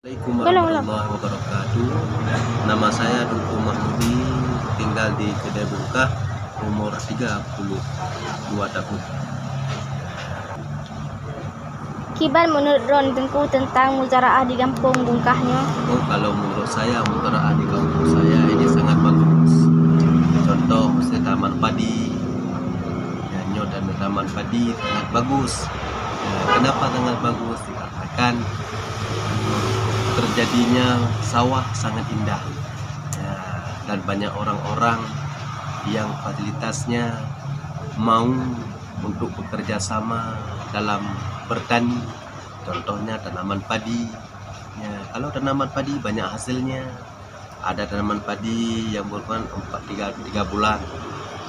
Assalamualaikum warahmatullahi wabarakatuh. Nama saya Dungku Mahmudi, tinggal di Kedai Bungkah, umur 32 tahun. Kiban menurut Ron Tengku tentang muzaraah di kampung Bungkahnya? Kalau menurut saya muzaraah di kampung saya ini sangat bagus. Contoh taman padi, nyo dan taman padi sangat bagus. Kenapa sangat bagus? Dikarenakan terjadinya sawah sangat indah, dan banyak orang-orang yang fasilitasnya mau untuk bekerja sama dalam bertani. Contohnya tanaman padi. Kalau tanaman padi banyak hasilnya. Ada tanaman padi yang berukuran 3 bulan,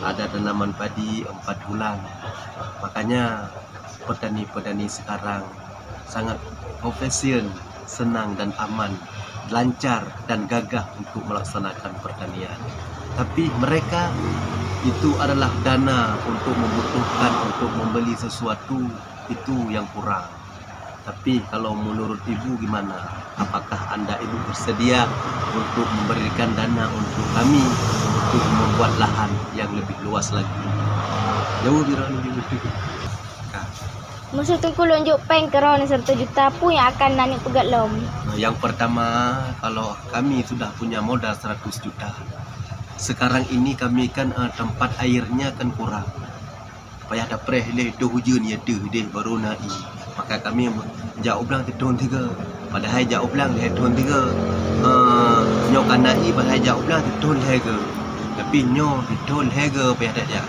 ada tanaman padi 4 bulan. Makanya petani-petani sekarang sangat profesional, senang dan aman, lancar dan gagah untuk melaksanakan pertanian. Tapi mereka itu adalah dana untuk membutuhkan untuk membeli sesuatu, itu yang kurang. Tapi kalau menurut ibu gimana? Apakah anda ibu bersedia untuk memberikan dana untuk kami untuk membuat lahan yang lebih luas lagi? Jauh birani ibu. Musuh Tengku lonjok peng keron 1 juta pun yang akan nanya pegat lom. Yang pertama, kalau kami sudah punya modal 100 juta. Sekarang ini kami kan tempat airnya kan kurang. Payah ada preh leh do hujan ya deh baru naik. Maka kami jauh belang tahun 3. Padahal jauh belang tahun 3. Nyo kan naik padahal jauh belang tahun 3. Tapi nyo tahun 3 payah tak ya.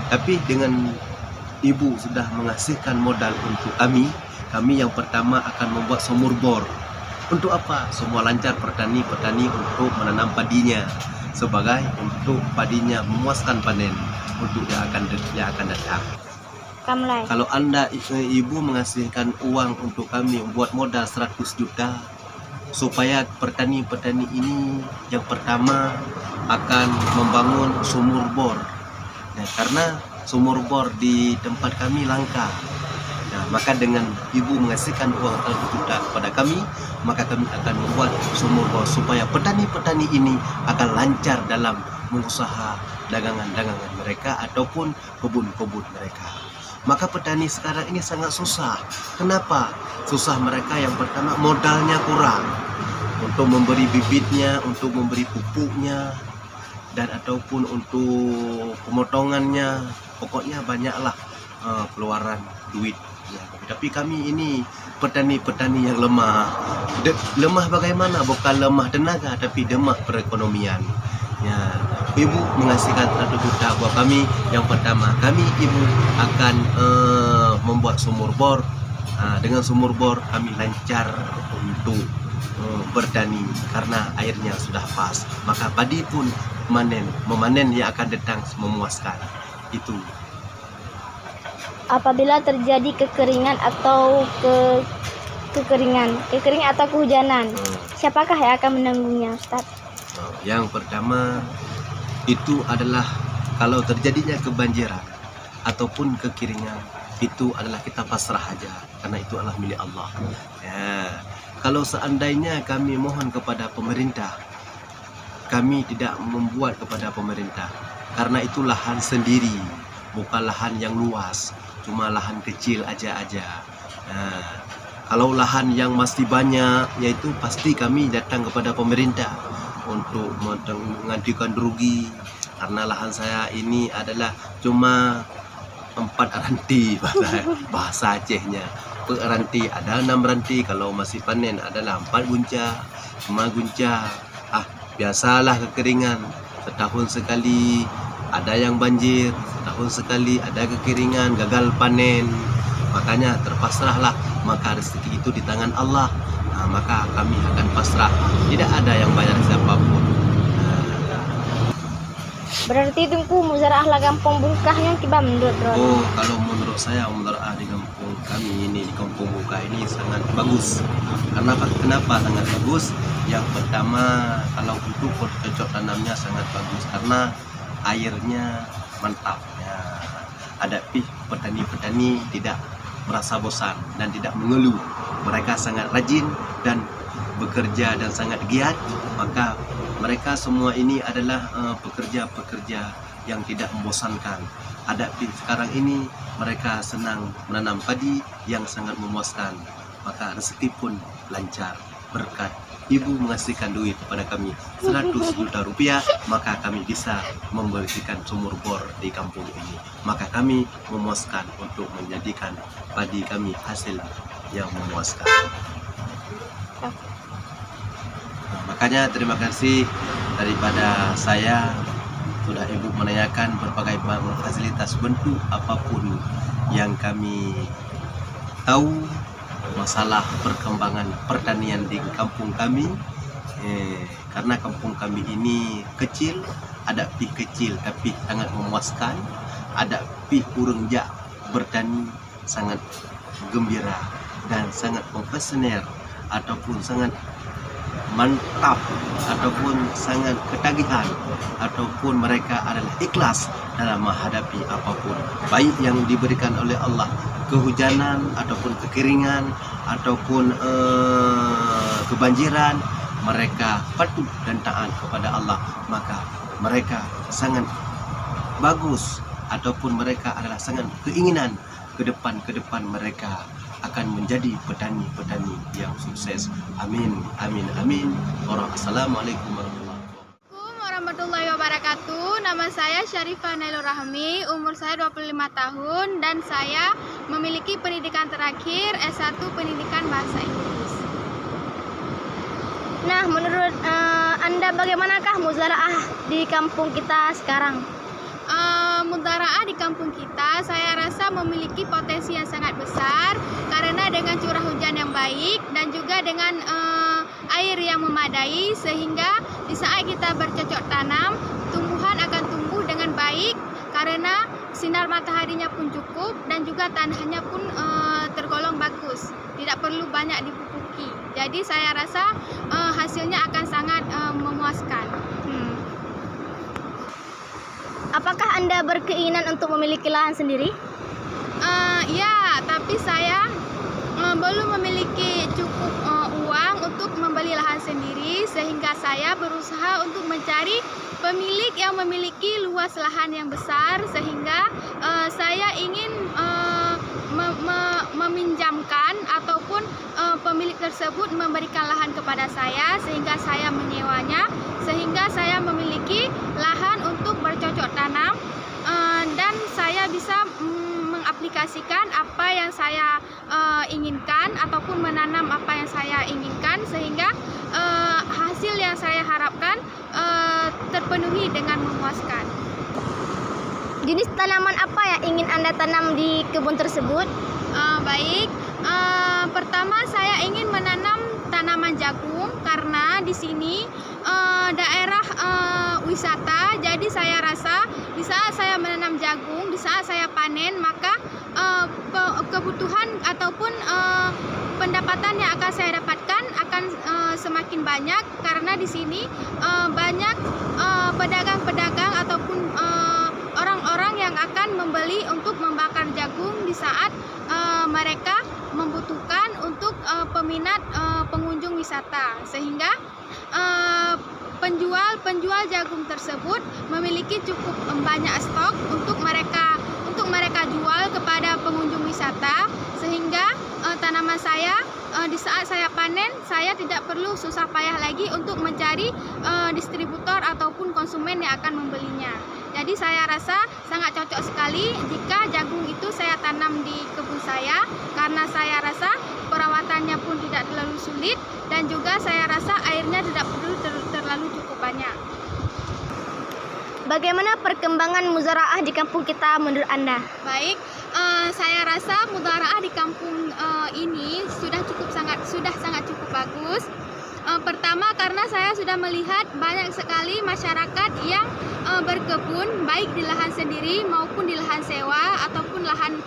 Tapi dengan ibu sudah mengasihkan modal untuk kami yang pertama akan membuat sumur bor. Untuk apa? Semua lancar petani untuk menanam padinya, sebagai untuk padinya memuaskan panen untuk yang akan datang. Kamlai. Kalau anda ibu mengasihkan uang untuk kami membuat modal 100 juta supaya petani-petani ini yang pertama akan membangun sumur bor. Karena sumur bor di tempat kami langka. Maka dengan ibu mengasihkan uang 100 juta kepada kami, maka kami akan membuat sumur bor supaya petani-petani ini akan lancar dalam mengusaha dagangan-dagangan mereka ataupun kebun-kebun mereka. Maka petani sekarang ini sangat susah. Kenapa? Susah mereka yang pertama modalnya kurang untuk memberi bibitnya, untuk memberi pupuknya, dan ataupun untuk pemotongannya. Pokoknya banyaklah keluaran duit. Tapi kami ini petani-petani yang lemah. Lemah bagaimana? Bukan lemah tenaga, tapi lemah perekonomian. Ibu mengasihkan 1 juta buat kami. Yang pertama, kami ibu akan membuat sumur bor. Dengan sumur bor kami lancar untuk bertani karena airnya sudah pas. Maka padi pun memanen yang akan datang memuaskan. Itu. Apabila terjadi kekeringan atau kekeringan atau kehujanan, siapakah yang akan menanggungnya, Ustaz? Yang pertama itu adalah kalau terjadinya kebanjiran ataupun kekeringan, itu adalah kita pasrah aja karena itu adalah milik Allah. Kalau seandainya kami mohon kepada pemerintah, kami tidak membuat kepada pemerintah karena itu lahan sendiri, bukan lahan yang luas, cuma lahan kecil aja. Kalau lahan yang masih banyak, yaitu pasti kami datang kepada pemerintah untuk mengajukan rugi karena lahan saya ini adalah cuma 4 ranti bahasa Acehnya. Per ranti ada 6 ranti, kalau masih panen adalah 4 gunca, 5 gunca. Biasalah kekeringan, setahun sekali ada yang banjir, setahun sekali ada kekeringan, gagal panen. Makanya terpasrahlah, maka rezeki itu di tangan Allah. Maka kami akan pasrah, tidak ada yang bayar siapapun. Berarti Tengku muzaraah lah kampung Bungkahnya kiban menurut Ron? Kalau menurut saya muzaraah di kampung kami ini, di kampung Bungkah ini sangat bagus. Kenapa sangat bagus? Yang pertama, kalau untuk cocok tanamnya sangat bagus karena airnya mantap. Ada petani-petani tidak merasa bosan dan tidak mengeluh. Mereka sangat rajin dan bekerja dan sangat giat. Maka mereka semua ini adalah pekerja-pekerja yang tidak membosankan. Sekarang ini mereka senang menanam padi yang sangat memuaskan. Maka rezeki pun lancar berkat ibu mengasihkan duit kepada kami 100 juta rupiah, maka kami bisa membersihkan sumur bor di kampung ini. Maka kami memuaskan untuk menjadikan padi kami hasil yang memuaskan. Nah, makanya terima kasih daripada saya, sudah ibu menanyakan berbagai fasilitas bentuk apapun yang kami tahu masalah perkembangan pertanian di kampung kami. Karena kampung kami ini kecil, ada pi kecil tapi sangat memuaskan, ada pi urang jak bertani sangat gembira dan sangat profesional ataupun sangat mantap ataupun sangat ketagihan ataupun mereka adalah ikhlas dalam menghadapi apapun, baik yang diberikan oleh Allah, kehujanan ataupun kekeringan ataupun kebanjiran, mereka patuh dan taat kepada Allah. Maka mereka sangat bagus ataupun mereka adalah sangat keinginan ke depan mereka akan menjadi petani-petani yang sukses. Amin, amin, amin. Assalamualaikum warahmatullahi wabarakatuh. Nama saya Syarifah Nailur Rahmi, umur saya 25 tahun dan saya memiliki pendidikan terakhir S1 Pendidikan Bahasa Inggris. Nah, menurut Anda bagaimanakah muzaraah di kampung kita sekarang? Muzaraah di kampung kita saya rasa memiliki potensi yang sangat besar karena dengan curah hujan yang baik dan juga dengan air yang memadai, sehingga di saat kita bercocok tanam, tumbuhan akan tumbuh dengan baik karena sinar mataharinya pun cukup dan juga tanahnya pun tergolong bagus, tidak perlu banyak dipupuki. Jadi saya rasa hasilnya akan sangat memuaskan. Apakah Anda berkeinginan untuk memiliki lahan sendiri? Ya, tapi saya belum memiliki cukup uang untuk membeli lahan sendiri, sehingga saya berusaha untuk mencari pemilik yang memiliki luas lahan yang besar, sehingga saya ingin meminjamkan ataupun pemilik tersebut memberikan lahan kepada saya sehingga saya menyewanya, sehingga saya memiliki lahan untuk bercocok tanam dan saya bisa mengaplikasikan apa yang saya inginkan ataupun menanam apa yang saya inginkan, sehingga hasil yang saya harapkan terpenuhi dengan memuaskan. Jenis tanaman apa yang ingin Anda tanam di kebun tersebut? Baik, pertama saya ingin menanam tanaman jagung karena di sini daerah wisata. Jadi saya rasa di saat saya menanam jagung, di saat saya panen, maka kebutuhan ataupun pendapatan yang akan saya dapatkan akan semakin banyak karena di sini banyak pedagang-pedagang ataupun orang-orang yang akan membeli untuk membakar jagung di saat mereka membutuhkan untuk peminat pengunjung wisata, sehingga penjual jagung tersebut memiliki cukup banyak stok untuk mereka jual kepada pengunjung wisata, sehingga tanaman saya di saat saya panen saya tidak perlu susah payah lagi untuk mencari distributor ataupun konsumen yang akan membelinya. Jadi saya rasa sangat cocok sekali jika jagung itu saya tanam di kebun saya, karena saya rasa perawatannya pun tidak terlalu sulit dan juga saya rasa airnya tidak perlu terlalu cukup banyak. Bagaimana perkembangan muzaraah di kampung kita menurut Anda? Baik, saya rasa muzaraah di kampung ini sudah sangat cukup bagus. Pertama karena saya sudah melihat banyak sekali masyarakat yang berkebun baik di lahan sendiri maupun di lahan sewa ataupun lahan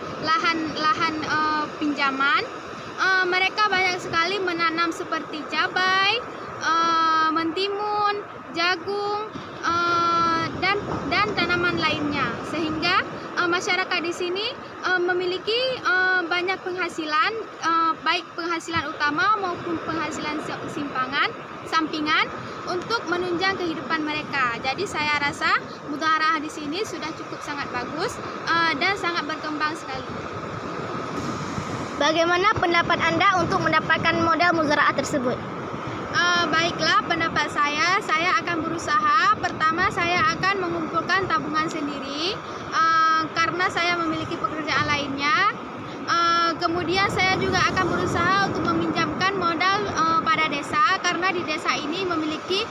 pinjaman. Mereka banyak sekali menanam seperti cabai, mentimun, jagung dan tanaman lainnya, sehingga masyarakat di sini memiliki banyak penghasilan, baik penghasilan utama maupun penghasilan sampingan untuk menunjang kehidupan mereka. Jadi saya rasa mudhara'ah di sini sudah cukup sangat bagus dan sangat berkembang sekali. Bagaimana pendapat Anda untuk mendapatkan modal muzara'ah tersebut? Baiklah, pendapat saya akan berusaha. Pertama, saya akan mengumpulkan tabungan sendiri karena saya memiliki pekerjaan lainnya. Kemudian saya juga akan berusaha untuk meminjamkan modal pada desa karena di desa ini memiliki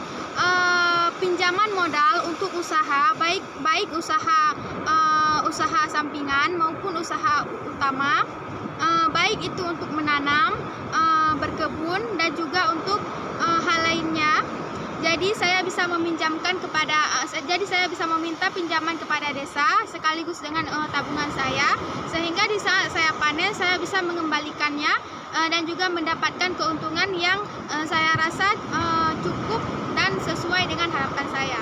pinjaman modal untuk usaha, baik usaha sampingan maupun usaha utama. Baik itu untuk menanam, berkebun dan juga untuk hal lainnya. Jadi saya bisa meminta pinjaman kepada desa sekaligus dengan tabungan saya, sehingga di saat saya panen saya bisa mengembalikannya dan juga mendapatkan keuntungan yang saya rasa cukup dan sesuai dengan harapan saya.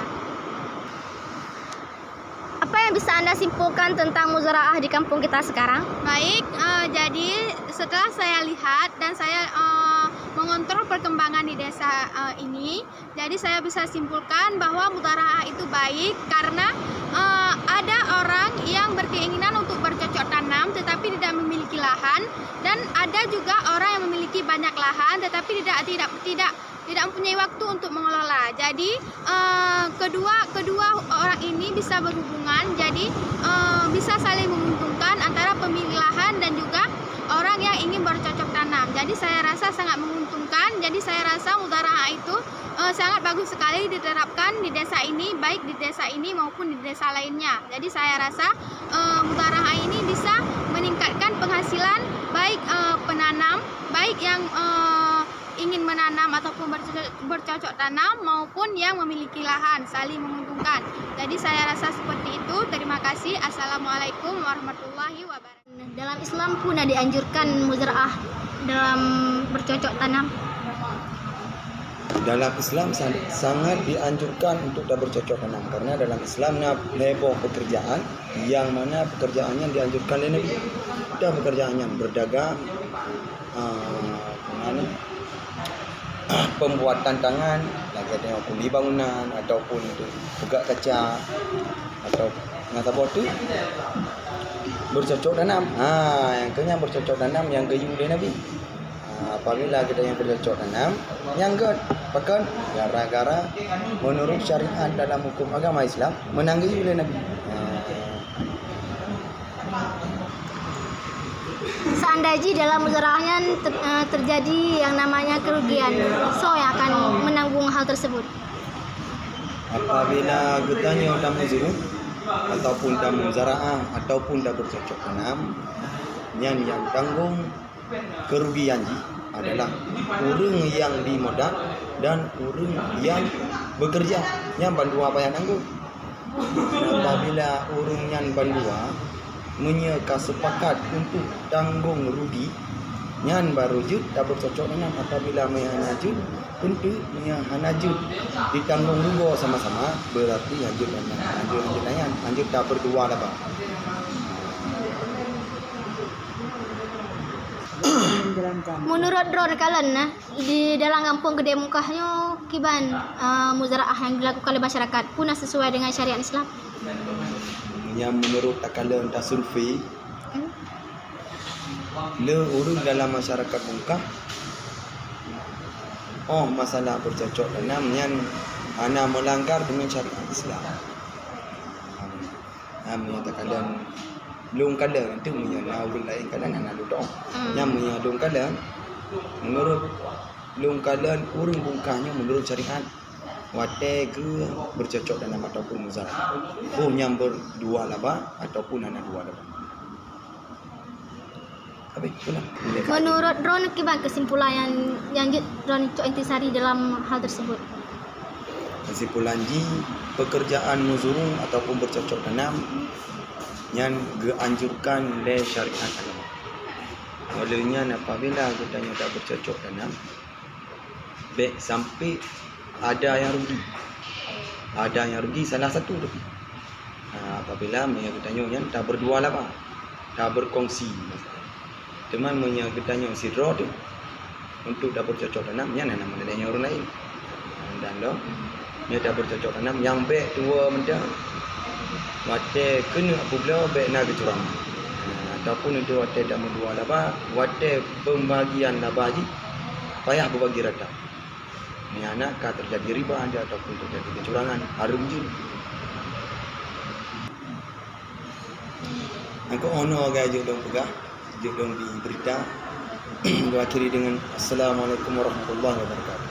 Apa yang bisa Anda simpulkan tentang muzara'ah di kampung kita sekarang? Baik, jadi setelah saya lihat dan saya mengontrol perkembangan di desa ini, jadi saya bisa simpulkan bahwa mudhara'ah itu baik karena ada orang yang berkeinginan untuk bercocok tanam tetapi tidak memiliki lahan, dan ada juga orang yang memiliki banyak lahan tetapi tidak mempunyai waktu untuk mengelola. Jadi kedua orang ini bisa berhubungan, jadi bisa saling menguntungkan antara pemilik lahan dan juga orang yang ingin bercocok tanam. Jadi saya rasa sangat menguntungkan. Jadi saya rasa mudhara'ah itu sangat bagus sekali diterapkan di desa ini, baik di desa ini maupun di desa lainnya. Jadi saya rasa mudhara'ah ini bisa meningkatkan penghasilan baik penanam, baik yang ingin menanam ataupun bercocok tanam maupun yang memiliki lahan, saling menguntungkan. Jadi saya rasa seperti itu. Terima kasih. Assalamualaikum warahmatullahi wabarakatuh. Dalam Islam pun ada dianjurkan muzara'ah dalam bercocok tanam. Dalam Islam sangat dianjurkan untuk bercocok tanam, karena dalam Islam heboh pekerjaan yang mana pekerjaannya dianjurkan oleh Nabi. Ada pekerjaan yang berdagang, pembuatan tangan, lagi ada kuli bangunan ataupun buka kaca atau ngata tu bercocok tanam. Yang kenyang bercocok tanam yang gayu oleh Nabi. Apabila kita yang bercocok tanam, yang pakan gara-gara menurut syariat dalam hukum agama Islam menanggayu oleh Nabi. Seandainya dalam muzara'ahnya terjadi yang namanya kerugian, yang akan menanggung hal tersebut. Apabila getanya dah muzurung ataupun dah muzara'ah ataupun dah bercocok tanam, yang tanggung kerugian adalah orang yang dimodal dan orang yang bekerja, yang bandua payah tanggung. Apabila orang yang bandua menyeka sepakat untuk tanggung rugi, nyan baru jud dah bercocok tanam. Apabila menyanajud tentu menyanajud ditanggung rugo sama-sama, berarti lanjut dah berdua lah bang. Menurut drone kalian di dalam kampung Gede Mukahnya kiban muzara'ah yang dilakukan oleh masyarakat pun sesuai dengan syariat Islam? Yang menurut kalian dah survei, le orang dalam masyarakat Mukah, masalah bercocok tanam yang ana melanggar dengan syariat Islam. Menyatakan lung kalian itu menyana orang lain kalian anak duduk. Yang menyana lung kalian, menurut lung kalian orang bungkahnya menurut syariat. Wate ke bercocok tanam ataupun muzara'ah. Yang berdua laba ataupun anak dua laba. Menurut drone kiban kesimpulan yang drone Cok Intisari dalam hal tersebut? Kesimpulan pekerjaan muzurung ataupun bercocok tanam yang dianjurkan oleh syariat agama. Olehnya apabila kita dah bercocok tanam, baik sampai ada yang rugi salah satu tu. Apabila punya kita nyonya tak berdua lah pak, tak berkongsi. Teman punya kita nyonya sidro tu untuk tak bercocok tanam, yang nama adanya orang lain. Dan lo, dia tak bercocok tanam, yang baik tua macam, wate kena apabila baik nak kecurangan. Ataupun itu wate tak berdua lah pak, wate pembagian lah bagi, payah berbagi rata. Ni anak kah terjadi riba ada ataupun terjadi kecurangan, harum je. Aku honor gaya dong pegah, dong di berita. Aku akhiri dengan Assalamualaikum warahmatullahi wabarakatuh.